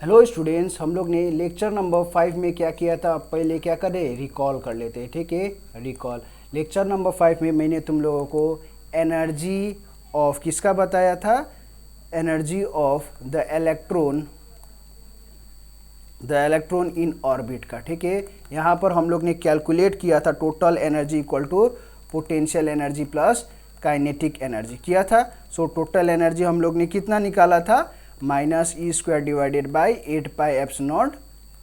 Hello students, हम लोग ने लेक्चर नंबर 5 में क्या किया था, पहले क्या करें, रिकॉल कर लेते हैं। ठीक है, रिकॉल। लेक्चर नंबर 5 में मैंने तुम लोगों को एनर्जी ऑफ किसका बताया था, energy of the electron in orbit का। ठीक है, यहाँ पर हम लोग ने कैलकुलेट किया था total energy equal to potential energy plus kinetic energy किया था। सो टोटल एनर्जी हम लोग ने कितना निकाला था, -E² डिवाइडेड बाई 8πε0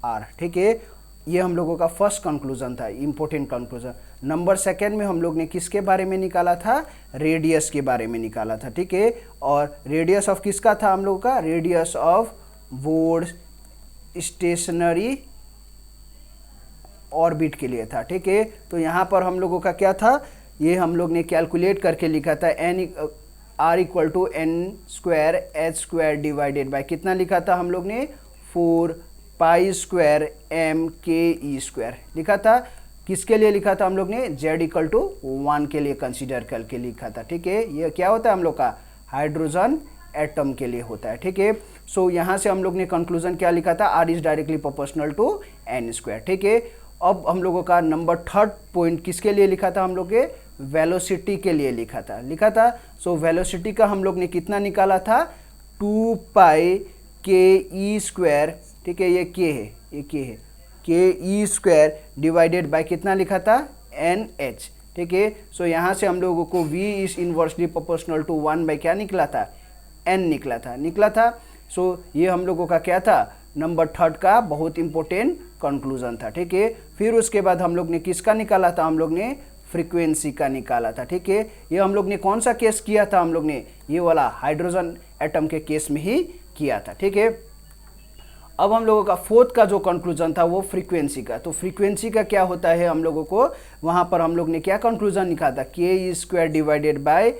r। ठीक है, ये हम लोगों का फर्स्ट कंक्लूजन था, इंपॉर्टेंट कंक्लूजन। नंबर सेकेंड में हम लोग ने किसके बारे में निकाला था, रेडियस के बारे में निकाला था। ठीक है, और रेडियस ऑफ किसका था हम लोगों का, radius of board stationery orbit के लिए था। ठीक है, तो यहाँ पर हम लोगों का क्या था, ये हम लोग ने कैलकुलेट करके लिखा था r equal to n² divided by कितना लिखा था हम लोग ने, 4π² mke² लिखा था। किसके लिए लिखा था हम लोग ने, z इक्वल टू 1 के लिए कंसीडर करके लिखा था। ठीक है, ये क्या होता है हम लोग का, हाइड्रोजन एटम के लिए होता है। ठीक है, सो यहाँ से हम लोग ने कंक्लूजन क्या लिखा था, r is directly proportional to n²। ठीक है, अब हम लोगों का नंबर थर्ड पॉइंट किसके लिए लिखा था हम लोग के, वेलोसिटी के लिए लिखा था। सो वेलोसिटी का हम लोग ने कितना निकाला था, 2πke²। ठीक है, ये k है, ये k है, ke² डिवाइडेड बाय कितना लिखा था, nh। ठीक है, सो यहाँ से हम लोगों को v is inversely proportional to 1 by क्या निकला था, n निकला था। सो ये हम लोगों का क्या था, नंबर थर्ड का बहुत इंपॉर्टेंट कंक्लूजन था। ठीक है, फिर उसके बाद हम लोग ने किसका निकाला था, हम लोग ने फ्रीक्वेंसी का निकाला था। ठीक है, ये हम लोग ने कौन सा केस किया था, हम लोग ने ये वाला हाइड्रोजन एटम के केस में ही किया था। ठीक है, अब हम लोगों का फोर्थ का जो कंक्लूजन था वो फ्रीक्वेंसी का। तो फ्रीक्वेंसी का क्या होता है हम लोगों को, वहाँ पर हम लोग ने क्या कंक्लूजन लिखा था, ke² डिवाइडेड बाय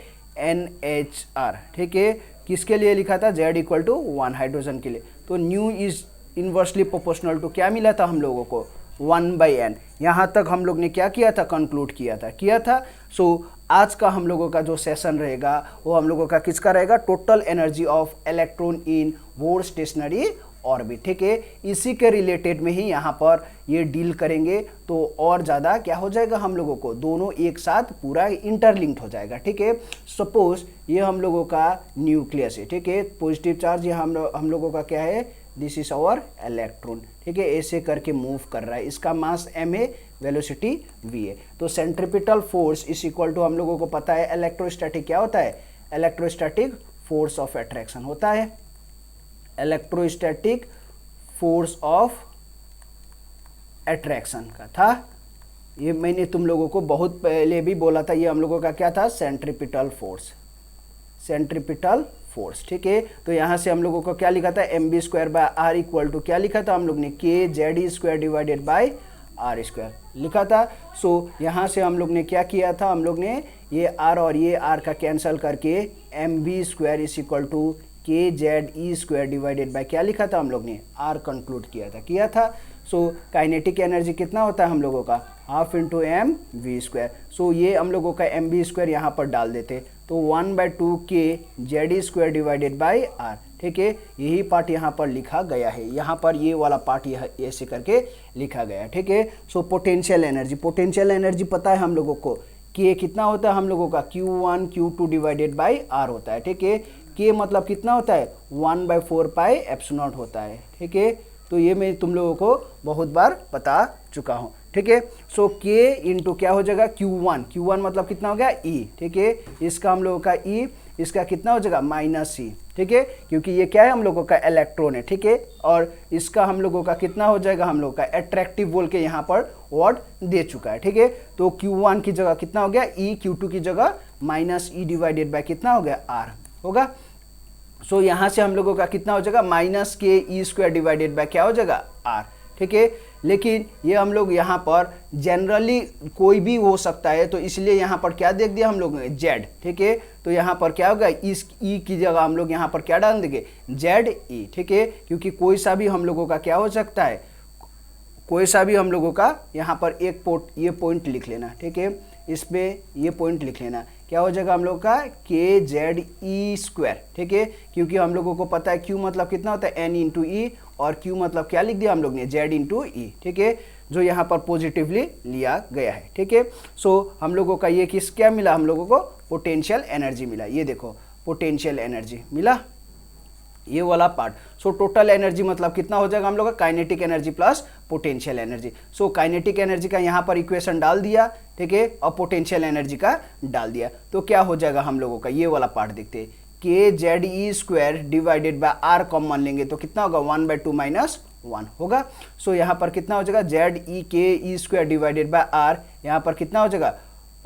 nhr। ठीक है, किसके लिए लिखा था, z इक्वल टू 1 हाइड्रोजन के लिए। तो nu is inversely proportional to क्या मिला था हम लोगों को, 1/n। यहाँ तक हम लोग ने क्या किया था, कंक्लूड किया था। सो आज का हम लोगों का जो सेशन रहेगा वो हम लोगों का किसका रहेगा, total energy of electron in board stationery orbit. ठीक है, इसी के रिलेटेड में ही यहाँ पर ये डील करेंगे, तो और ज़्यादा क्या हो जाएगा हम लोगों को, दोनों एक साथ पूरा इंटरलिंक्ड हो जाएगा। ठीक है, सपोज ये हम लोगों का न्यूक्लियस है। ठीक है, पॉजिटिव चार्ज ये हम लोगों का क्या है, दिस इज आवर इलेक्ट्रॉन। ठीक है, ऐसे करके मूव कर रहा है, इसका मास m है, वेलोसिटी v है। तो centripetal force is equal to हम लोगों को पता है इलेक्ट्रोस्टैटिक क्या होता है, इलेक्ट्रोस्टैटिक फोर्स ऑफ अट्रैक्शन होता है, इलेक्ट्रोस्टैटिक फोर्स ऑफ अट्रैक्शन का था। ये मैंने तुम लोगों को बहुत पहले भी बोला था, ये हम लोगों का क्या था, सेंट्रीपिटल फोर्स। ठीक है, तो यहाँ से हम लोगों को क्या लिखा था, mv² bye r equal to क्या लिखा था हम लोग ने, kze² डिवाइडेड बाय r² लिखा था। सो यहाँ से हम लोग ने क्या किया था, हम लोग ने ये r और ये r का कैंसल करके mv² is equal to kze² divided by क्या लिखा था हम लोग ने, r कंक्लूड किया था। सो काइनेटिक एनर्जी कितना होता है हम लोगों का, हाफ इंटू mv²। सो ये हम लोगों का mv² यहाँ पर डाल देते, तो 1/2 kze² डिवाइडेड बाय r। ठीक है, यही पार्ट यहाँ पर लिखा गया है, यहाँ पर ये वाला पार्ट यह ऐसे करके लिखा गया है। ठीक है, सो पोटेंशियल एनर्जी पता है हम लोगों को, k कितना होता है हम लोगों का, q1 q2 divided by r होता है। ठीक है, k मतलब कितना होता है, 1/4πε0 होता है। ठीक है, तो ये मैं तुम लोगों को बहुत बार बता चुका हूँ। ठीक है, सो k इंटू क्या हो जाएगा, q1 मतलब कितना हो गया, e। ठीक है, इसका हम लोगों का e, इसका कितना हो जाएगा, -c। ठीक है, क्योंकि ये क्या है हम लोगों का इलेक्ट्रॉन है। ठीक है, और इसका हम लोगों का कितना हो जाएगा, हम लोगों का अट्रैक्टिव बोल के यहाँ पर वर्ड दे चुका है। ठीक है, तो q1 की जगह कितना हो गया e, q2 की जगह -e डिवाइडेड बाय कितना हो गया, r होगा। सो यहाँ से हम लोगों का कितना हो जाएगा, -ke² डिवाइडेड बाय क्या हो जाएगा, r। ठीक है, लेकिन ये हम लोग यहाँ पर जनरली कोई भी हो सकता है, तो इसलिए यहाँ पर क्या देख दिया हम लोग ने, z। ठीक है, तो यहाँ पर क्या होगा, इस e की जगह हम लोग यहाँ पर क्या डाल देंगे, ze। ठीक है, क्योंकि कोई सा भी हम लोगों का क्या हो सकता है, कोई सा भी हम लोगों का यहाँ पर एक ये पॉइंट लिख लेना। ठीक है, इस पे ये पॉइंट लिख लेना क्या हो जाएगा हम लोग का के जेड ई स्क्वायर, ठीक है, क्योंकि हम लोगों को पता है क्यू मतलब कितना होता है एन इंटू ई, और क्यू मतलब क्या लिख दिया हम लोग ने जेड इंटू ई, ठीक है, जो यहाँ पर पॉजिटिवली लिया गया है, ठीक है। सो हम लोगों का ये किस क्या मिला, हम लोगों को पोटेंशियल एनर्जी मिला, ये देखो पोटेंशियल एनर्जी मिला, ये वाला पार्ट। सो टोटल एनर्जी मतलब कितना हो जाएगा हम लोग का kinetic energy plus potential energy. So kinetic energy का यहाँ पर इक्वेशन डाल दिया, ठीक है, और पोटेंशियल एनर्जी का डाल दिया, तो क्या हो जाएगा हम लोगों का, ये वाला पार्ट देखते हैं, K Z E square divided by R common लेंगे तो कितना होगा 1/2 माइनस 1 होगा। सो यहाँ पर कितना हो जाएगा जेड ई के ई स्क्वायर डिवाइडेड बाय आर, यहाँ पर कितना हो जाएगा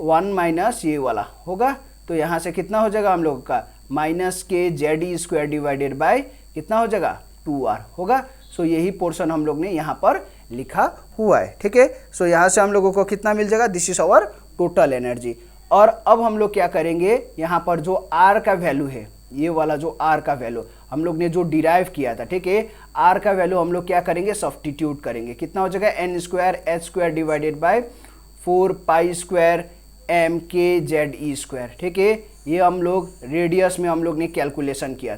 1 माइनस ये वाला होगा, तो यहाँ से कितना हो जाएगा हम लोग का माइनस के Z E square divided by कितना हो जाएगा 2r होगा। सो यही पोर्शन हम लोग ने यहाँ पर लिखा हुआ है, ठीक है। सो यहाँ से हम लोगों को कितना मिल जाएगा, this is our total energy. और अब हम लोग क्या करेंगे, यहाँ पर जो r का वैल्यू है, ये वाला जो r का वैल्यू हम लोग ने जो डिराइव किया था, ठीक है, r का वैल्यू हम लोग क्या करेंगे, सब्स्टिट्यूट करेंगे, कितना हो जाएगा N square H square divided by 4 pi square M K Z E square, ठीक है। ये हम लोग रेडियस में हम लोग ने कैलकुलेशन किया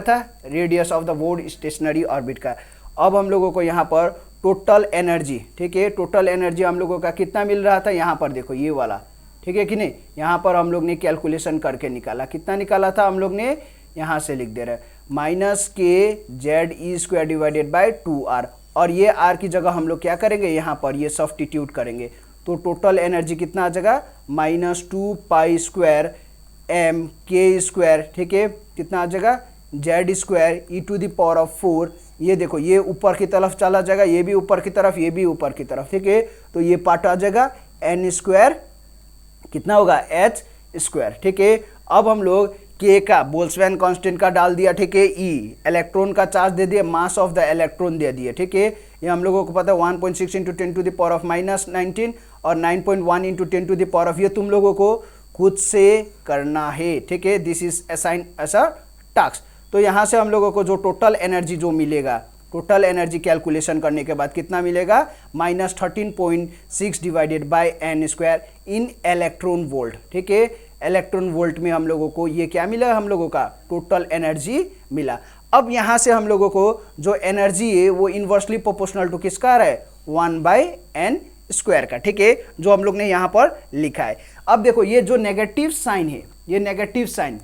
था radius of the board stationery orbit का। अब हम लोगों को यहाँ पर टोटल एनर्जी, ठीक है, टोटल एनर्जी हम लोगों का कितना मिल रहा था, यहाँ पर देखो ये वाला, ठीक है कि नहीं, यहाँ पर हम लोग ने कैलकुलेशन करके निकाला, कितना निकाला था हम लोग ने, यहाँ से लिख दे रहे माइनस के Z E square divided bye 2r, और ये r की जगह हम लोग क्या करेंगे, यहाँ पर ये सब्स्टिट्यूट करेंगे, तो टोटल एनर्जी कितना आ जाएगा -2 पाई स्क्वायर एम के स्क्वायर, ठीक है, कितना आ जाएगा Z square E to the power of 4, ये देखो ये ऊपर की तरफ चला जाएगा, ये भी ऊपर की तरफ, ये भी ऊपर की तरफ, ठीक है, तो ये पार्ट आ जाएगा एन स्क्वायर कितना होगा एच स्क्वायर, ठीक है। अब हम लोग के का बोल्ट्जमैन कांस्टेंट का डाल दिया, ठीक है, ई इलेक्ट्रॉन का चार्ज दे दिया, मास ऑफ द इलेक्ट्रॉन दे दिए, ठीक है, ये हम लोगों को पता है 1.6 into 10 to the power of -19 और 9.1 into 10 to the power of, ये तुम लोगों को खुद से करना है, ठीक है, this is assign as a task. तो यहाँ से हम लोगों को जो टोटल एनर्जी जो मिलेगा, टोटल एनर्जी कैलकुलेशन करने के बाद कितना मिलेगा -13.6 divided by N square in electron volt, ठीक है, इलेक्ट्रॉन वोल्ट में हम लोगों को ये क्या मिला, हम लोगों का टोटल एनर्जी मिला। अब यहाँ से हम लोगों को जो एनर्जी है वो इन्वर्सली प्रोपोर्शनल टू किसका आ रहा है 1/n स्क्वायर का, ठीक है, जो हम लोग ने यहाँ पर लिखा है। अब देखो ये जो नेगेटिव साइन है, ये negative sign,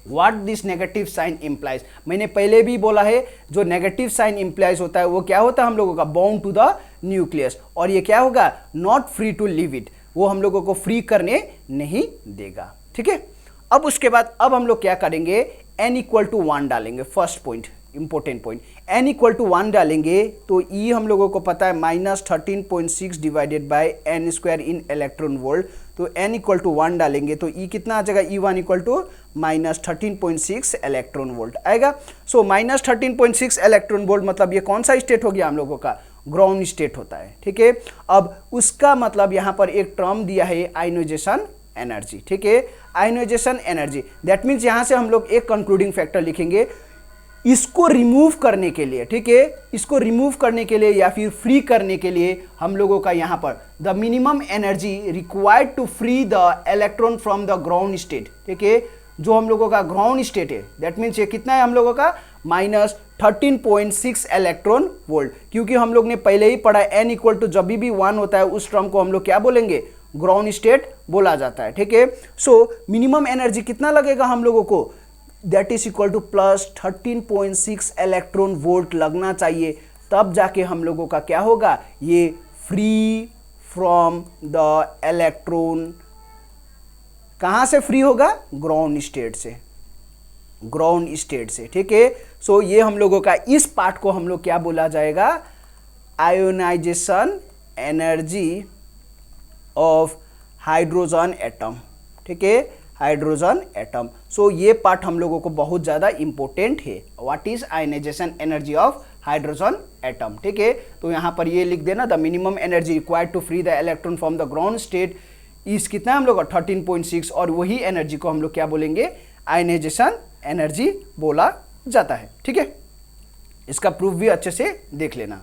what this negative sign implies, मैंने पहले भी बोला है जो नेगेटिव साइन इम्प्लाइज होता है वो क्या होता है हम लोगों का बाउंड टू द न्यूक्लियस, और ये क्या होगा not free to live it, वो हम लोगों को फ्री करने नहीं देगा, ठीक है। अब उसके बाद अब हम लोग क्या करेंगे, n इक्वल टू 1 डालेंगे, first point important point, n equal to 1 डालेंगे तो E हम लोगों को पता है -13.6 divided bye n square in electron volt, तो n इक्वल टू 1 डालेंगे तो E कितना आ जाएगा, E1 equal to -13.6 electron volt आएगा। सो -13.6 इलेक्ट्रॉन वोल्ट मतलब ये कौन सा स्टेट हो गया हम लोगों का, ग्राउंड स्टेट होता है, ठीक है। अब उसका मतलब यहाँ पर एक टर्म दिया है आयोनाइजेशन एनर्जी, ठीक है, आयोनाइजेशन एनर्जी, दैट मीन्स यहाँ से हम लोग एक कंक्लूडिंग फैक्टर लिखेंगे, इसको रिमूव करने के लिए, ठीक है, इसको रिमूव करने के लिए या फिर फ्री करने के लिए हम लोगों का यहाँ पर the minimum energy required to free the electron from the ground state, ठीक है, जो हम लोगों का ग्राउंड स्टेट है, दैट मीन्स ये कितना है हम लोगों का -13.6 इलेक्ट्रॉन वोल्ट, क्योंकि हम लोग ने पहले ही पढ़ा n इक्वल टू जब भी 1 होता है उस टर्म को हम लोग क्या बोलेंगे, ग्राउंड स्टेट बोला जाता है, ठीक है। सो मिनिमम एनर्जी कितना लगेगा हम लोगों को, that is equal to +13.6 electron volt लगना चाहिए, तब जाके हम लोगों का क्या होगा, ये फ्री फ्रॉम द इलेक्ट्रॉन, कहाँ से फ्री होगा, ग्राउंड स्टेट से, ग्राउंड स्टेट से, ठीक है। सो ये हम लोगों का इस पार्ट को हम लोग क्या बोला जाएगा, ionization energy of hydrogen atom, ठीक है, हाइड्रोजन एटम। सो ये पार्ट हम लोगों को बहुत ज़्यादा इंपॉर्टेंट है, what is ionization energy of hydrogen atom, ठीक है। तो यहाँ पर ये लिख देना, the minimum energy required to free the electron from the ground state is कितना हम लोग 13.6, और वही एनर्जी को हम लोग क्या बोलेंगे, आयोनाइजेशन एनर्जी बोला जाता है, ठीक है। इसका प्रूफ भी अच्छे से देख लेना।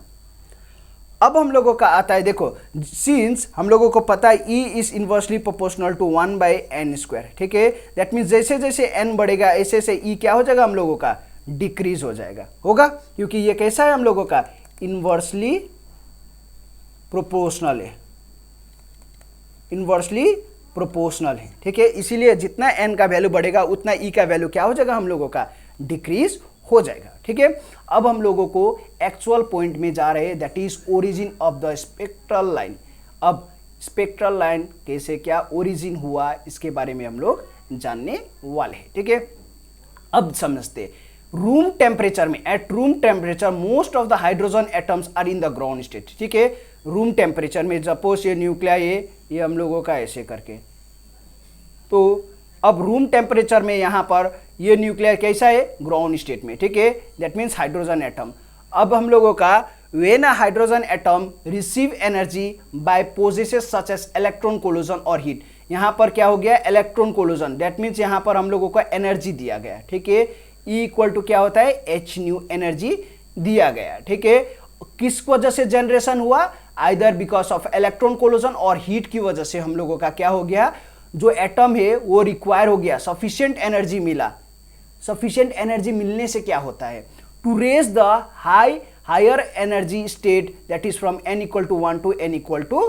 अब हम लोगों का आता है, देखो सिंस हम लोगों को पता है E is inversely proportional to 1/n², ठीक है। दैट मीन्स जैसे जैसे n बढ़ेगा ऐसे ऐसे E क्या हो जाएगा हम लोगों का, डिक्रीज हो जाएगा, होगा, क्योंकि ये कैसा है हम लोगों का, इन्वर्सली प्रोपोर्शनल है, इन्वर्सली प्रोपोर्शनल है, ठीक है। इसीलिए जितना n का वैल्यू बढ़ेगा उतना E का वैल्यू क्या हो जाएगा हम लोगों का, डिक्रीज हो जाएगा, ठीक है। अब हम लोगों को एक्चुअल पॉइंट में जा रहे हैं, that is origin of the spectral line. अब स्पेक्ट्रल लाइन कैसे क्या ओरिजिन हुआ इसके बारे में हम लोग जानने वाले हैं, ठीक है। अब समझते, रूम टेम्परेचर में, at room temperature most of the hydrogen atoms are in the ground state, ठीक है। रूम टेम्परेचर में सपोज ये न्यूक्लियाई है, ये हम लोगों का ऐसे करके, तो अब रूम टेम्परेचर में यहाँ पर ये न्यूक्लियर कैसा है, ग्राउंड स्टेट में, ठीक है। That means hydrogen atom. अब हम लोगों का when a hydrogen atom receive energy by processes such as electron collision और हीट, यहाँ पर क्या हो गया, इलेक्ट्रॉन कोलिजन, दैट मीन्स यहाँ पर हम लोगों को एनर्जी दिया गया, ठीक है। ई इक्वल टू क्या होता है, एच न्यू, एनर्जी दिया गया, ठीक है। किस वजह से जनरेशन हुआ, either because of electron collision और हीट की वजह से हम लोगों का क्या हो गया, जो एटम है वो रिक्वायर हो गया, सफिशिएंट एनर्जी मिला। सफिशिएंट एनर्जी मिलने से क्या होता है, to raise the higher energy state, that is from n equal to 1 to n equal to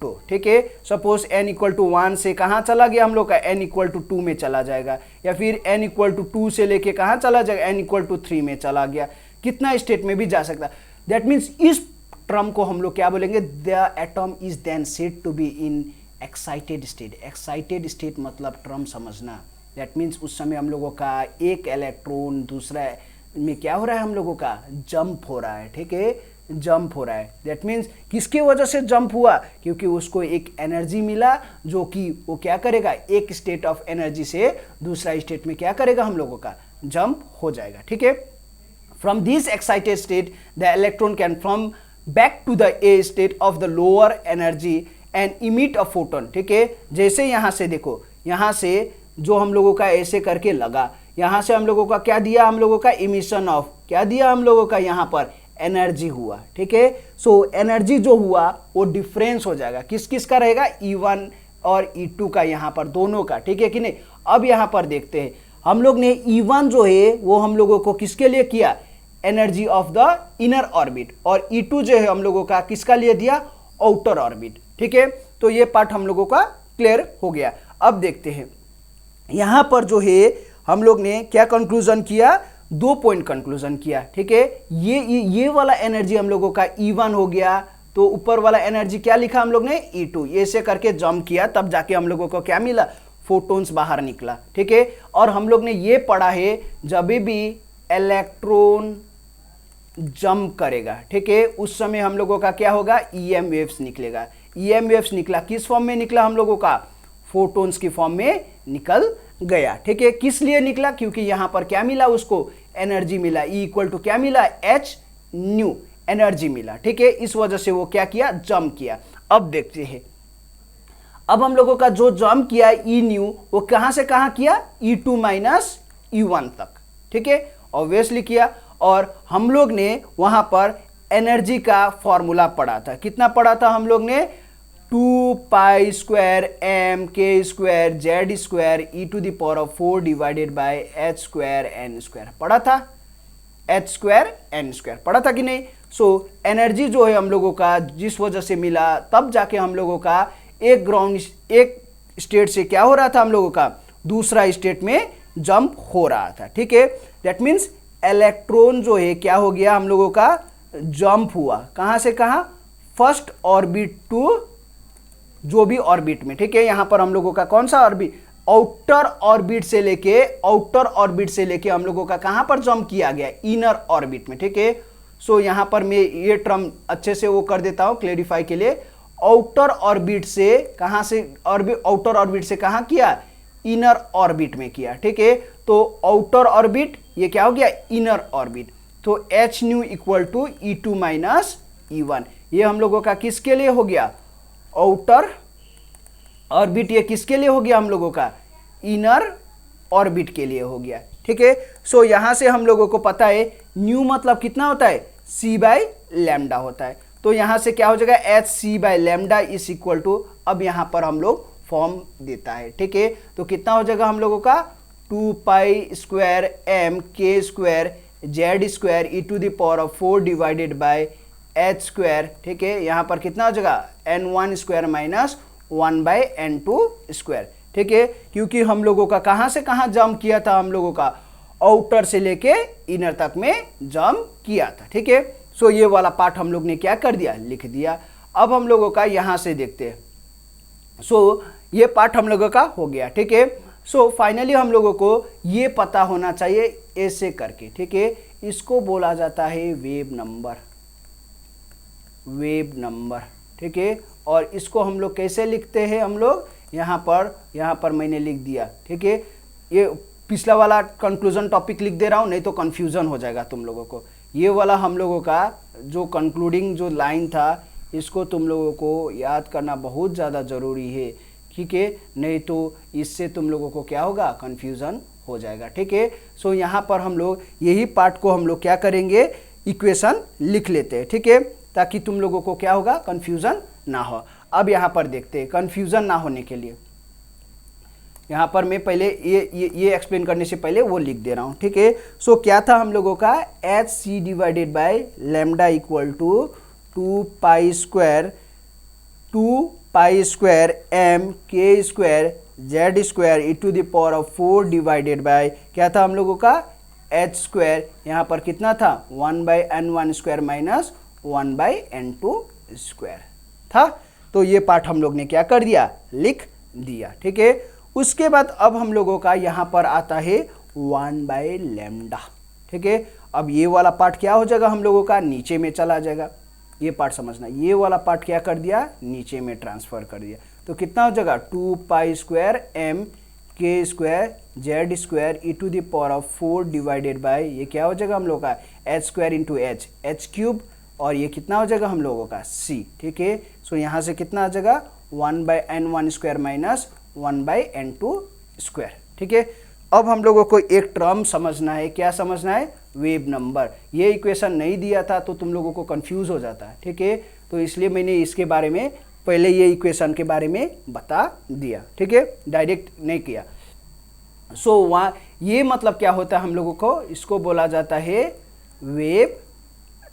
2, ठीक है। सपोज n इक्वल टू 1 से कहाँ चला गया हम लोग का, n इक्वल टू 2 में चला जाएगा, या फिर n इक्वल टू 2 से लेके कहाँ चला जाएगा, n इक्वल टू 3 में चला गया, कितना स्टेट में भी जा सकता। दैट मीन्स इस टर्म को हम लोग क्या बोलेंगे, the atom is then said to be in excited state. Excited state मतलब टर्म समझना, दैट मीन्स उस समय हम लोगों का एक इलेक्ट्रॉन दूसरा में क्या हो रहा है, हम लोगों का जंप हो रहा है, ठीक है, जंप हो रहा है। दैट मीन्स किसके वजह से जंप हुआ, क्योंकि उसको एक एनर्जी मिला जो कि वो क्या करेगा, एक स्टेट ऑफ एनर्जी से दूसरा स्टेट में क्या करेगा हम लोगों का, जंप हो जाएगा, ठीक है। From this excited state the electron can from back to the a state of the lower energy and emit a photon, ठीक है। जैसे यहाँ से देखो, यहाँ से जो हम लोगों का ऐसे करके लगा, यहाँ से हम लोगों का क्या दिया, हम लोगों का इमिशन ऑफ क्या दिया हम लोगों का, यहाँ पर एनर्जी हुआ, ठीक है। सो एनर्जी जो हुआ वो डिफरेंस हो जाएगा, किस किस का रहेगा, E1 और E2 का, यहाँ पर दोनों का, ठीक है कि नहीं। अब यहाँ पर देखते हैं, हम लोग ने E1 जो है वो हम लोगों को किसके लिए किया, energy of the inner orbit, और E2 जो है हम लोगों का किसका लिए दिया, आउटर ऑर्बिट, ठीक है। तो ये पार्ट हम लोगों का क्लियर हो गया। अब देखते हैं यहाँ पर जो है हम लोग ने क्या कंक्लूजन किया, 2 पॉइंट कंक्लूजन किया, ठीक है। ये वाला एनर्जी हम लोगों का E1 हो गया, तो ऊपर वाला एनर्जी क्या लिखा हम लोग ने, E2, ये से करके जंप किया, तब जाके हम लोगों को क्या मिला, फोटोन्स बाहर निकला, ठीक है। और हम लोग ने ये पढ़ा है, जब भी इलेक्ट्रॉन जंप करेगा, ठीक है, उस समय हम लोगों का क्या होगा, EM वेव्स निकलेगा। EM वेव्स निकला, किस फॉर्म में निकला हम लोगों का, फोटोन्स की फॉर्म में निकल गया, ठीक है। किस लिए निकला, क्योंकि यहां पर क्या मिला उसको, एनर्जी मिला, E इक्वल टू क्या मिला, H न्यू, एनर्जी मिला, ठीक है। इस वजह से वो क्या किया, जंप किया। अब देखते हैं, अब हम लोगों का जो जंप किया E न्यू, वो कहां से कहां किया, E2 माइनस E1 तक, ठीक है, ऑब्वियसली किया। और हम लोग ने वहां पर एनर्जी का फॉर्मूला पढ़ा था, कितना पढ़ा था हम लोग ने, 2π² m² z² e⁴ divided by h² n² पढ़ा था, h² n² पढ़ा था कि नहीं। सो एनर्जी जो है हम लोगों का जिस वजह से मिला, तब जाके हम लोगों का एक स्टेट से क्या हो रहा था, हम लोगों का दूसरा स्टेट में जंप हो रहा था, ठीक है। दैट मीन्स इलेक्ट्रॉन जो है क्या हो गया, हम लोगों का जंप हुआ, कहां से कहां, फर्स्ट ऑर्बिट टू जो भी ऑर्बिट में, ठीक है। यहां पर हम लोगों का कौन सा ऑर्बिट, आउटर ऑर्बिट से लेके हम लोगों का कहां पर जंप किया गया, इनर ऑर्बिट में, ठीक है। सो यहां पर मैं ये टर्म अच्छे से वो कर देता हूं क्लेरिफाई के लिए, आउटर ऑर्बिट से कहां से, आउटर ऑर्बिट से कहां किया, इनर ऑर्बिट में किया, ठीक है। तो आउटर ऑर्बिट ये क्या हो गया, इनर ऑर्बिट, तो H nu equal to E2 minus E1, ये हम लोगों का किसके लिए हो गया, आउटर ऑर्बिट, ये किसके लिए हो गया हम लोगों का, इनर ऑर्बिट के लिए हो गया, ठीक है। सो यहां से हम लोगों को पता है न्यू मतलब कितना होता है, C/λ होता है। तो यहाँ से क्या हो जाएगा, H C by lambda is equal to, अब यहाँ पर हम लोग फॉर्म देता है, ठीक है। तो कितना हो जाएगा हम लोगों का 2 पाई स्क्वायर एम के square Z square E to the power of 4 divided by H square, ठीक है। यहाँ पर कितना हो जाएगा n1 square minus 1 bye n2 square, ठीक है। क्योंकि हम लोगों का कहाँ से कहाँ जंप किया था, हम लोगों का आउटर से लेके इनर तक में जंप किया था, ठीक है। सो ये वाला पार्ट हम लोग ने क्या कर दिया, लिख दिया। अब हम लोगों का यहाँ से देखते हैं। सो ये पार्ट हम लोगों का हो गया, ठीक है। सो फाइनली हम लोगों को ये पता होना चाहिए ऐसे करके, ठीक है। इसको बोला जाता है वेव नंबर, वेव नंबर, ठीक है। और इसको हम लोग कैसे लिखते हैं, हम लोग यहाँ पर मैंने लिख दिया, ठीक है। ये पिछला वाला कंक्लूजन टॉपिक लिख दे रहा हूँ, नहीं तो कंफ्यूजन हो जाएगा तुम लोगों को। ये वाला हम लोगों का जो कंक्लूडिंग जो लाइन था, इसको तुम लोगों को याद करना बहुत ज़्यादा ज़रूरी है, ठीक है। नहीं तो इससे तुम लोगों को क्या होगा, कंफ्यूजन हो जाएगा, ठीक है। सो यहाँ पर हम लोग यही पार्ट को हम लोग क्या करेंगे, इक्वेशन लिख लेते हैं, ठीक है, ताकि तुम लोगों को क्या होगा, कंफ्यूजन ना हो। अब यहाँ पर देखते हैं कंफ्यूजन ना होने के लिए, यहाँ पर मैं पहले ये एक्सप्लेन करने से पहले वो लिख दे रहा हूँ, ठीक है। सो क्या था हम लोगों का, h c divided by lambda equal to 2 pi square M के square Z square E to the power of 4 divided by क्या था हम लोगों का, एच स्क्वायर। यहाँ पर कितना था, 1 by n1 square minus 1 by n2 square था। तो ये पार्ट हम लोग ने क्या कर दिया, लिख दिया, ठीक है। उसके बाद अब हम लोगों का यहाँ पर आता है 1 बाय लैम्डा, ठीक है। अब ये वाला पार्ट क्या हो जाएगा हम लोगों का, नीचे में चला जाएगा। ये पार्ट समझना, ये वाला पार्ट क्या कर दिया, नीचे में ट्रांसफर कर दिया। तो कितना हो जाएगा, 2 पाई स्क्वायर एम के square Z square E to the power of 4 divided by, ये क्या हो जाएगा हम लोग का, H square into H cube, और ये कितना हो जाएगा हम लोगों का सी, ठीक है। सो यहाँ से कितना आ जाएगा, 1 by n1 square minus 1 by n2 square, ठीक है। अब हम लोगों को एक टर्म समझना है, क्या समझना है, वेव नंबर। ये इक्वेशन नहीं दिया था तो तुम लोगों को कंफ्यूज हो जाता है, ठीक है। तो इसलिए मैंने इसके बारे में पहले ये इक्वेशन के बारे में बता दिया, ठीक है, डायरेक्ट नहीं किया। सो वहाँ ये मतलब क्या होता है हम लोगों को, इसको बोला जाता है वेव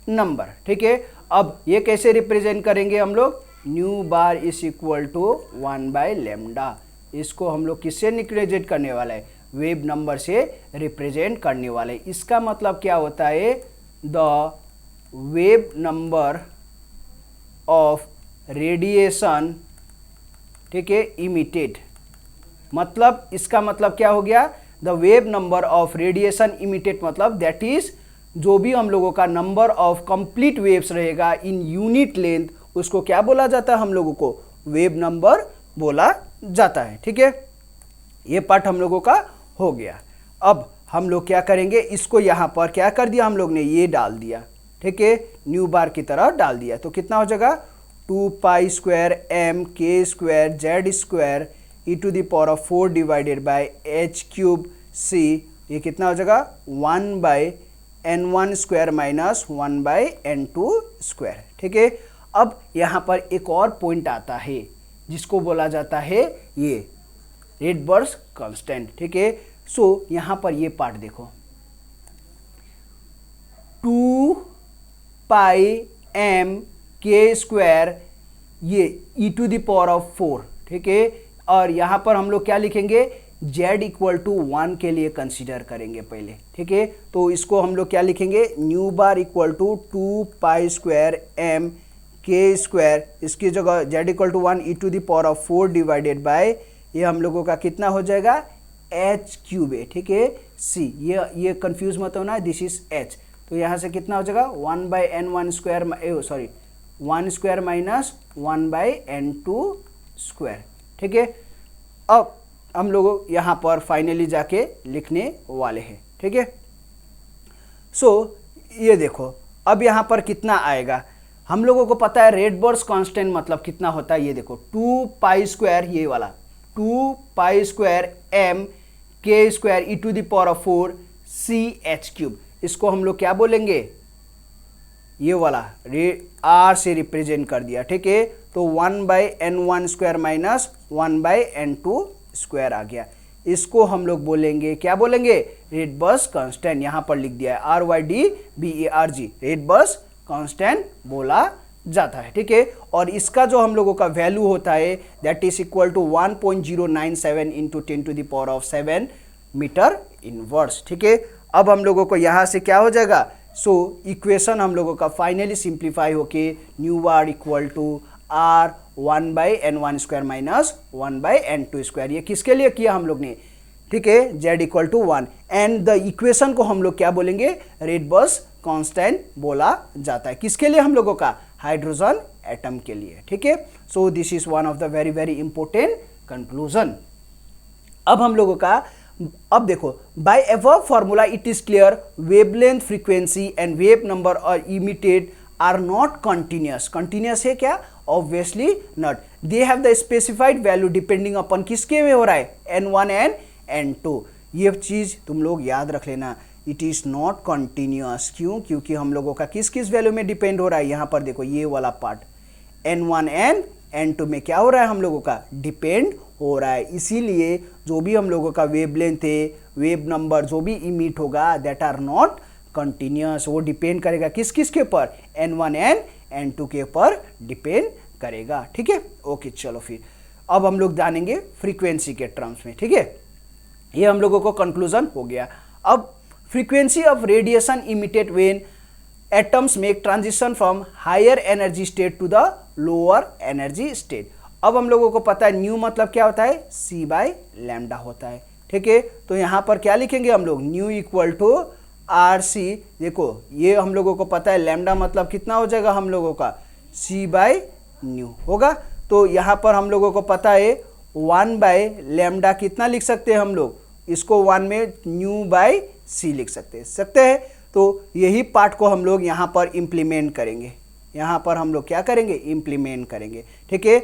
नंबर, ठीक है। अब ये कैसे रिप्रेजेंट करेंगे हम लोग, nu bar is equal to 1 by lambda. इसको हम लोग किससे रिप्रेजेंट करने वाला है, वेव नंबर से रिप्रेजेंट करने वाले। इसका मतलब क्या होता है, the wave number of radiation, ठीक है, इमिटेड। मतलब इसका मतलब क्या हो गया, the wave number of radiation emitted, मतलब दैट इज जो भी हम लोगों का नंबर ऑफ कंप्लीट वेव्स रहेगा इन यूनिट लेंथ, उसको क्या बोला जाता है हम लोगों को, वेव नंबर बोला जाता है, ठीक है। ये पार्ट हम लोगों का हो गया। अब हम लोग क्या करेंगे, इसको यहाँ पर क्या कर दिया हम लोग ने, ये डाल दिया, ठीक है, न्यू बार की तरह डाल दिया। तो कितना हो जाएगा, 2 पाई स्क्वायर एम के square Z square E to the power of 4 divided by h cube c, ये कितना हो जाएगा, 1 by n1 square minus 1 by n2 square, ठीक है। अब यहाँ पर एक और पॉइंट आता है जिसको बोला जाता है ये रेडबर्ग कांस्टेंट, ठीक है। सो यहाँ पर ये पार्ट देखो, 2 पाई एम के स्क्वायर ये ई टू द पावर ऑफ 4, ठीक है। और यहाँ पर हम लोग क्या लिखेंगे, z इक्वल टू 1 के लिए कंसीडर करेंगे पहले, ठीक है। तो इसको हम लोग क्या लिखेंगे, nu bar equal to 2 pi square M के स्क्वायर, इसकी जगह z equal to 1 E to the power of 4 divided by, ये हम लोगों का कितना हो जाएगा, एच क्यूब है, ठीक है, सी। ये कंफ्यूज मत होना, दिस इज एच। तो यहाँ से कितना हो जाएगा, 1 by n1 square, sorry 1 square minus 1 by n2 square, ठीक है। अब हम लोग यहाँ पर फाइनली जाके लिखने वाले हैं, ठीक है। सो ये देखो, अब यहाँ पर कितना आएगा, हम लोगों को पता है रेडबर्ग कांस्टेंट मतलब कितना होता है, ये देखो 2 पाई स्क्वायर, ये वाला 2 पाई स्क्वायर एम के square E to the power of 4 C H cube, इसको हम लोग क्या बोलेंगे, ये वाला आर से रिप्रेजेंट कर दिया, ठीक है। तो 1/n1 square minus 1/n2 square आ गया। इसको हम लोग बोलेंगे, क्या बोलेंगे, रेट बर्स्ट कांस्टेंट। यहाँ पर लिख दिया है RYDBARG, रेट बर्स्ट कांस्टेंट बोला जाता है, ठीक है। और इसका जो हम लोगों का वैल्यू होता है that is equal to 1.097 into 10⁻7 metre inverse, ठीक है। अब हम लोगों को यहाँ से क्या हो जाएगा, सो इक्वेशन हम लोगों का फाइनली सिंप्लीफाई होके nu bar equal to R 1/n1 square minus 1/n2 square. ये किसके लिए किया हम लोग ने, ठीक है, Z equal to 1 and the equation को हम लोग क्या बोलेंगे, रेट बर्स्ट कांस्टेंट बोला जाता है। किसके लिए, हम लोगों का हाइड्रोजन एटम के लिए, ठीक है। So this is one of the very very important conclusion. अब हम लोगों का, अब देखो, by above formula it is clear wavelength, frequency and wave number और emitted are not continuous. Continuous है क्या, obviously not. They have the specified value depending upon किसके में हो रहा है, n1 एंड n2। ये चीज तुम लोग याद रख लेना, इट इज नॉट कंटिन्यूअस। क्यों, क्योंकि हम लोगों का किस किस वैल्यू में डिपेंड हो रहा है, यहां पर देखो ये वाला पार्ट n1 एंड n2 में क्या हो रहा है, हम लोगों का डिपेंड हो रहा है। इसीलिए जो भी हम लोगों का वेवलेंथ है, वेव नंबर जो भी इमिट होगा दैट आर नॉट कंटिन्यूअस। वो डिपेंड करेगा किस किस के ऊपर, n1 एंड n2 के ऊपर डिपेंड करेगा, ठीक है। ओके, चलो फिर अब हम लोग जानेंगे फ्रीक्वेंसी के टर्म्स में, ठीक है। ये हम लोगों को कंक्लूजन हो गया। अब frequency of radiation emitted when atoms make transition from higher energy state to the lower energy state. अब हम लोगों को पता है न्यू मतलब क्या होता है, c/λ होता है, ठीक है। तो यहाँ पर क्या लिखेंगे हम लोग, न्यू इक्वल टू RC। देखो ये हम लोगों को पता है लैम्डा मतलब कितना हो जाएगा, हम लोगों का c/न्यू होगा। तो यहाँ पर हम लोगों को पता है 1/λ कितना लिख सकते हैं हम लोग, इसको 1 में न्यू/c लिख सकते हैं। तो यही पार्ट को हम लोग यहाँ पर इम्प्लीमेंट करेंगे, यहाँ पर हम लोग क्या करेंगे, इम्प्लीमेंट करेंगे, ठीक है।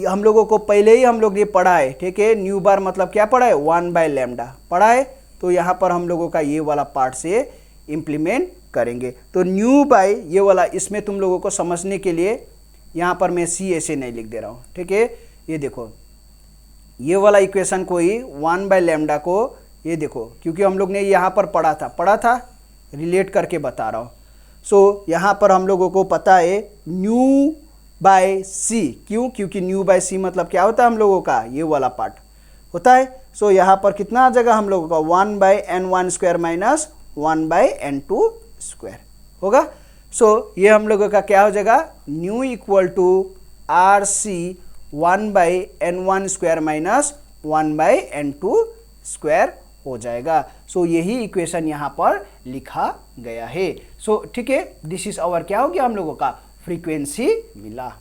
हम लोगों को पहले ही हम लोग ये पढ़ा है, ठीक है। न्यू बार मतलब क्या पढ़ा है, 1/λ पढ़ा है। तो यहाँ पर हम लोगों का ये वाला पार्ट से इम्प्लीमेंट करेंगे। तो न्यू बाय ये वाला, इसमें तुम लोगों को समझने के लिए यहाँ पर मैं c ऐसे नहीं लिख दे रहा हूँ, ठीक है। ये देखो ये वाला इक्वेशन को ही 1/λ को, ये देखो क्योंकि हम लोग ने यहाँ पर पढ़ा था रिलेट करके बता रहा हूँ। सो यहाँ पर हम लोगों को पता है न्यू/c, क्यों, क्योंकि न्यू/c मतलब क्या होता है हम लोगों का, ये वाला पार्ट होता है। सो यहाँ पर कितना आ जाएगा हम लोगों का, 1/n1 square minus 1/n2 square होगा। सो ये हम लोगों का क्या हो जाएगा, nu equal to RC 1/n1 square minus 1/n2 square हो जाएगा। सो यही इक्वेशन यहाँ पर लिखा गया है। सो ठीक है, दिस इज आवर क्या हो गया, हम लोगों का फ्रीक्वेंसी मिला।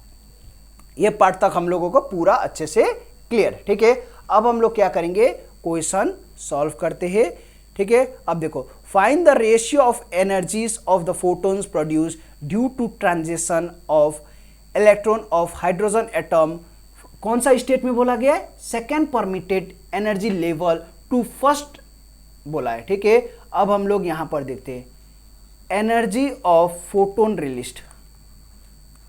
ये पार्ट तक हम लोगों को पूरा अच्छे से क्लियर, ठीक है। अब हम लोग क्या करेंगे, क्वेश्चन सॉल्व करते हैं, ठीक है। अब देखो, find the ratio of energies of the photons produce due to transition of electron of hydrogen atom. कौन सा स्टेट में बोला गया है, second permitted energy level to first बोला है, ठीक है। अब हम लोग यहां पर देखते हैं energy of photon released.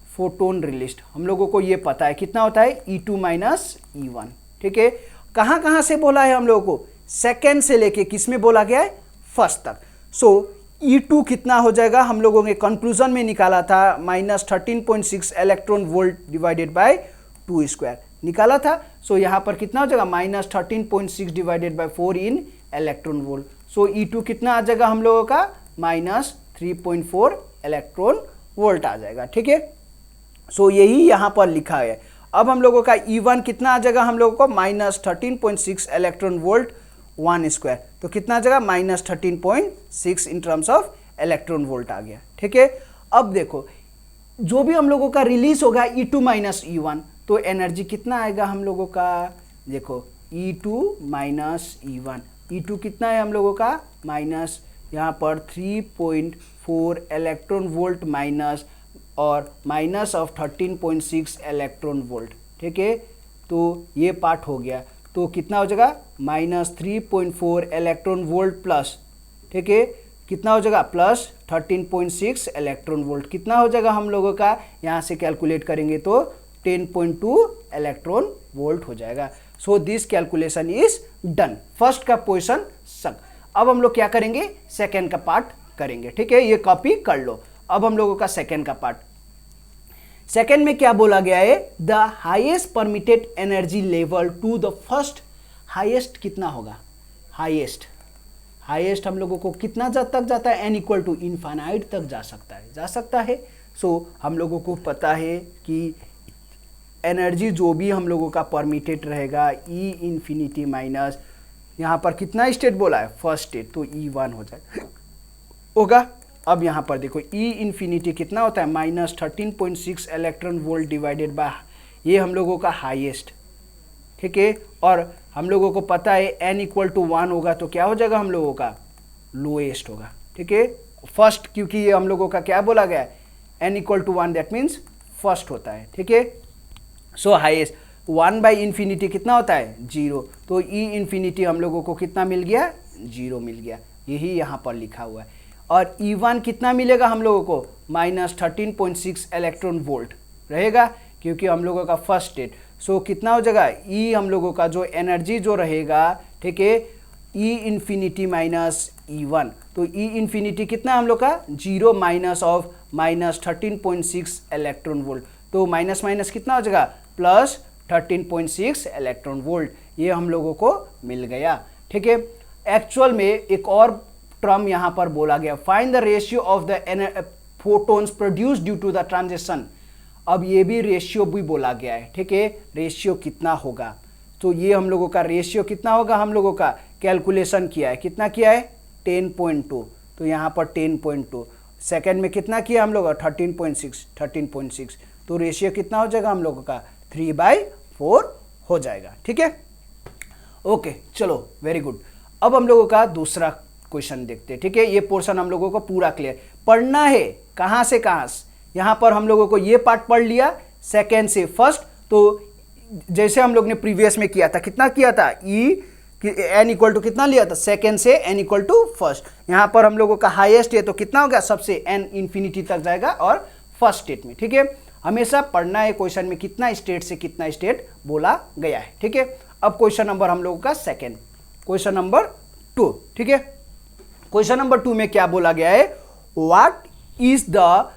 Photon released हम लोगों को ये पता है कितना होता है, E2 माइनस E1, ठीक है। कहां कहां से बोला है हम लोगों को, सेकेंड से लेके किस में बोला गया है, फर्स्ट तक। सो E2 कितना हो जाएगा, हम लोगों ने कंक्लूजन में निकाला था -13.6 electron volt divided by 2 square निकाला था। सो यहाँ पर कितना हो जाएगा, -13.6 divided by 4 in electron volt. So E2 कितना आ जाएगा हम लोगों का, -3.4 इलेक्ट्रॉन वोल्ट आ जाएगा, ठीक है। सो यही यहाँ पर लिखा है। अब हम लोगों का E1 कितना आ जाएगा हम लोगों को, -13.6 इलेक्ट्रॉन वोल्ट 1 स्क्वायर। तो कितना आ जाएगा, -13.6 in terms of electron volt आ गया, ठीक है। अब देखो जो भी हम लोगों का रिलीज होगा E2 माइनस E1, तो एनर्जी कितना आएगा हम लोगों का, देखो E2 माइनस E1, E2 कितना है हम लोगों का, माइनस यहाँ पर 3.4 इलेक्ट्रॉन वोल्ट माइनस और माइनस ऑफ 13.6 इलेक्ट्रॉन वोल्ट, ठीक है। तो ये पार्ट हो गया, तो कितना हो जाएगा, -3.4 इलेक्ट्रॉन वोल्ट प्लस, ठीक है, कितना हो जाएगा प्लस 13.6 इलेक्ट्रॉन वोल्ट, कितना हो जाएगा हम लोगों का, यहाँ से कैलकुलेट करेंगे तो 10.2 इलेक्ट्रॉन वोल्ट हो जाएगा। So this calculation is done. First का पोजीशन सक। अब हम लोग क्या करेंगे, सेकेंड का पार्ट करेंगे, ठीक है, ये कॉपी कर लो। अब हम लोगों का सेकेंड का पार्ट, सेकेंड में क्या बोला गया है, the highest permitted energy level to the first, highest कितना होगा, हाईएस्ट हम लोगों को कितना तक जाता है, n इक्वल टू इनफाइनाइट तक जा सकता है। सो हम लोगों को पता है कि एनर्जी जो भी हम लोगों का परमिटेड रहेगा E इन्फिनिटी माइनस, यहाँ पर कितना स्टेट बोला है, फर्स्ट स्टेट, तो E1 हो जाएगा होगा। अब यहाँ पर देखो E इन्फिनिटी कितना होता है, minus 13.6 electron volt divided by, ये हम लोगों का हाईएस्ट, ठीक है, और हम लोगों को पता है n इक्वल टू 1 होगा तो क्या हो जाएगा हम लोगों का, लोएस्ट होगा, ठीक है, फर्स्ट, क्योंकि ये हम लोगों का क्या बोला गया है, n equal to 1 that means first होता है, ठीक है। सो हाईएस्ट 1 बाई इन्फिनिटी कितना होता है, 0, तो E इन्फिनिटी हम लोगों को कितना मिल गया, 0 मिल गया, यही यहाँ पर लिखा हुआ है। और E1 कितना मिलेगा हम लोगों को, माइनस 13.6 इलेक्ट्रॉन वोल्ट रहेगा, क्योंकि हम लोगों का फर्स्ट स्टेट। सो कितना हो जाएगा, E हम लोगों का जो एनर्जी जो रहेगा, ठीक है, E इन्फिनिटी माइनस E1, तो E इन्फिनिटी कितना हम लोग का, 0 minus of minus 13.6 electron volt, तो माइनस माइनस कितना हो जाएगा, प्लस 13.6 इलेक्ट्रॉन वोल्ट, ये हम लोगों को मिल गया, ठीक है। एक्चुअल में एक और टर्म यहाँ पर बोला गया, find the ratio of the photons produce due to the transition. अब ये भी रेशियो भी बोला गया है, ठीक है, रेशियो कितना होगा, तो ये हम लोगों का रेशियो कितना होगा, हम लोगों का कैलकुलेशन किया है, कितना किया है, 10.2, तो यहाँ पर 10.2, सेकेंड में कितना किया हम लोग, 13.6, तो रेशियो कितना हो जाएगा हम लोगों का, 3/4 हो जाएगा, ठीक है। ओके चलो वेरी गुड। अब हम लोगों का दूसरा क्वेश्चन देखते हैं, ठीक है, ये पोर्शन हम लोगों को पूरा क्लियर पढ़ना है, कहाँ से कहाँ, यहाँ पर हम लोगों को ये पार्ट पढ़ लिया, सेकेंड से फर्स्ट, तो जैसे हम लोग ने प्रीवियस में किया था, कितना किया था, n इक्वल टू कितना लिया था, सेकेंड से n इक्वल टू फर्स्ट, यहाँ पर हम लोगों का हाईएस्ट है तो कितना हो गया, सबसे n इन्फिनिटी तक जाएगा और फर्स्ट स्टेट में, ठीक है, हमेशा पढ़ना है क्वेश्चन में कितना स्टेट से कितना स्टेट बोला गया है, ठीक है। अब क्वेश्चन नंबर हम लोगों का सेकेंड, क्वेश्चन नंबर 2, ठीक है, क्वेश्चन नंबर 2 में क्या बोला गया है, what is the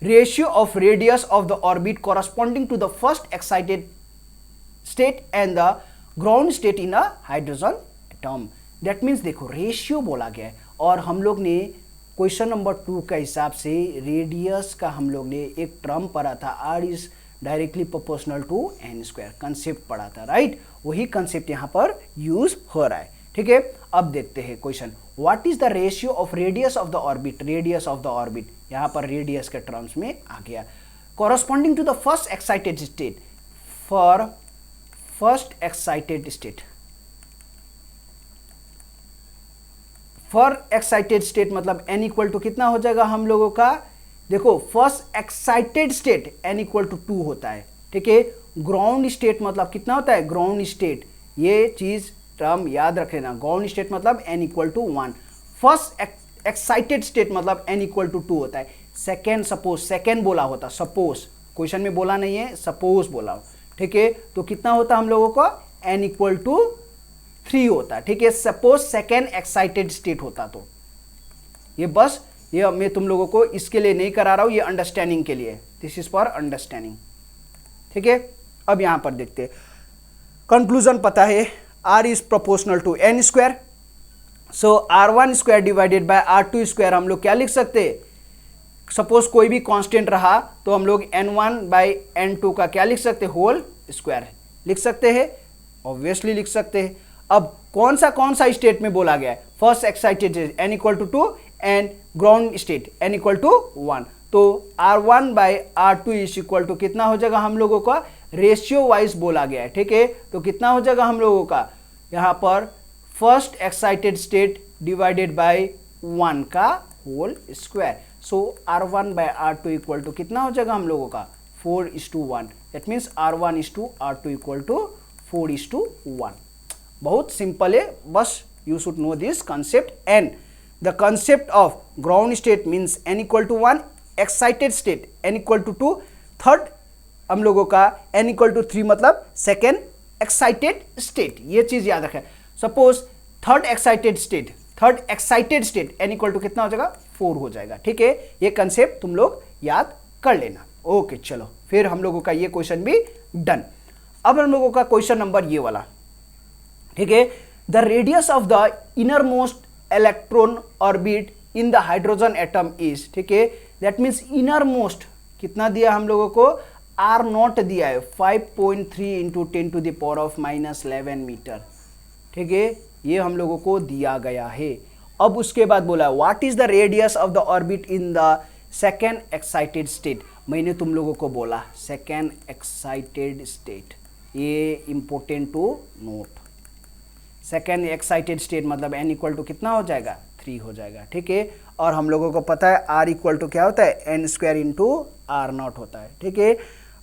ratio of radius of the orbit corresponding to the first excited state and the ground state in a hydrogen atom. That means देखो रेशियो बोला गया है, और हम लोग ने क्वेश्चन नंबर 2 का हिसाब से रेडियस का हम लोग ने एक टर्म पढ़ा था, r is directly proportional to n square, concept पढ़ा था, राइट, वही कंसेप्ट यहाँ पर यूज हो रहा है, ठीक है। अब देखते हैं question, what is the ratio of radius of the orbit, radius of the orbit, यहाँ पर रेडियस के टर्म्स में आ गया, corresponding to the first excited state, for first excited state, for excited state मतलब n इक्वल टू कितना हो जाएगा हम लोगों का, देखो first excited state n equal to 2 होता है, ठीक है, ग्राउंड स्टेट मतलब कितना होता है, ग्राउंड स्टेट, ये चीज टर्म याद रख लेना, ग्राउंड स्टेट मतलब n equal to 1, first excited state मतलब n इक्वल टू 2 होता है, सेकेंड सपोज, सेकेंड बोला होता, सपोज क्वेश्चन में बोला नहीं है, सपोज बोला हो, ठीक है, तो कितना होता हम लोगों को, n इक्वल टू 3 होता, ठीक है, सपोज सेकेंड एक्साइटेड स्टेट होता, तो ये बस ये मैं तुम लोगों को इसके लिए नहीं करा रहा हूं, ये अंडरस्टैंडिंग के लिए, दिस इज फॉर अंडरस्टैंडिंग, ठीक है। अब यहां पर देखते हैं, कंक्लूजन पता है, r is proportional to n square, so r1 square divided by r2 square हम लोग क्या लिख सकते हैं, सपोज कोई भी कांस्टेंट रहा तो हम लोग n1 बाई n2 का क्या लिख सकते हैं, होल स्क्वायर लिख सकते हैं, ऑब्वियसली लिख सकते हैं। अब कौन सा स्टेट में बोला गया है, first excited n equal to 2 and ground state n equal to 1, तो r1 by r2 is equal to कितना हो जाएगा हम लोगों का, रेशियो वाइज बोला गया है, ठीक है, तो कितना हो जाएगा हम लोगों का, यहाँ पर first excited state divided by 1 का whole square, so r1 by r2 equal to कितना हो जाएगा हम लोगों का, 4:1, that means r1 is to r2 equal to 4:1, बहुत सिंपल है, बस you should know this concept, and the concept of ground state means n equal to 1, excited state n equal to 2, third हम लोगों का n इक्वल टू 3 मतलब second excited state. ये चीज याद रखें। Suppose third excited state n equal to कितना हो जाएगा, 4 हो जाएगा। ठीक है, ये कंसेप्ट तुम लोग याद कर लेना। ओके चलो, फिर हम लोगों का ये क्वेश्चन भी डन। अब हम लोगों का क्वेश्चन नंबर ये वाला, ठीक है, the radius of the inner most electron orbit in the hydrogen atom is, ठीक है, दैट मीन्स इनर मोस्ट कितना दिया हम लोगों को, आर नॉट दिया है 5.3 into 10 to the power of -11 metre. ठीक है, ये हम लोगों को दिया गया है। अब उसके बाद बोला what is the radius of the orbit in the second excited state. मैंने तुम लोगों को बोला सेकेंड एक्साइटेड स्टेट, ये important to note. Second excited state मतलब n इक्वल टू कितना हो जाएगा, 3 हो जाएगा। ठीक है, और हम लोगों को पता है r इक्वल टू क्या होता है, n square into R naught होता है। ठीक है,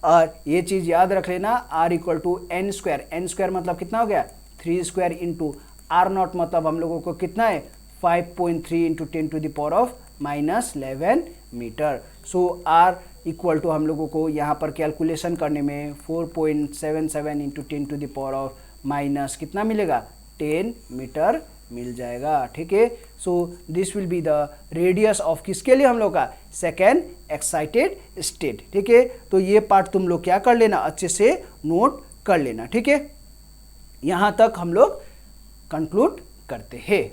और ये चीज़ याद रख लेना, r equal to n square मतलब कितना हो गया, 3 स्क्वायर इंटू आर नॉट मतलब हम लोगों को कितना है, 5.3 into 10 to the power of -11 metre. So r equal to हम लोगों को यहाँ पर कैलकुलेशन करने में 4.77 into 10 to the power of minus कितना मिलेगा, 10 मीटर मिल जाएगा। ठीक है, so this will be the radius of किसके लिए, हम लोग का सेकेंड एक्साइटेड स्टेट। ठीक है, तो ये पार्ट तुम लोग क्या कर लेना, अच्छे से नोट कर लेना। ठीक है, यहाँ तक हम लोग कंक्लूड करते हैं।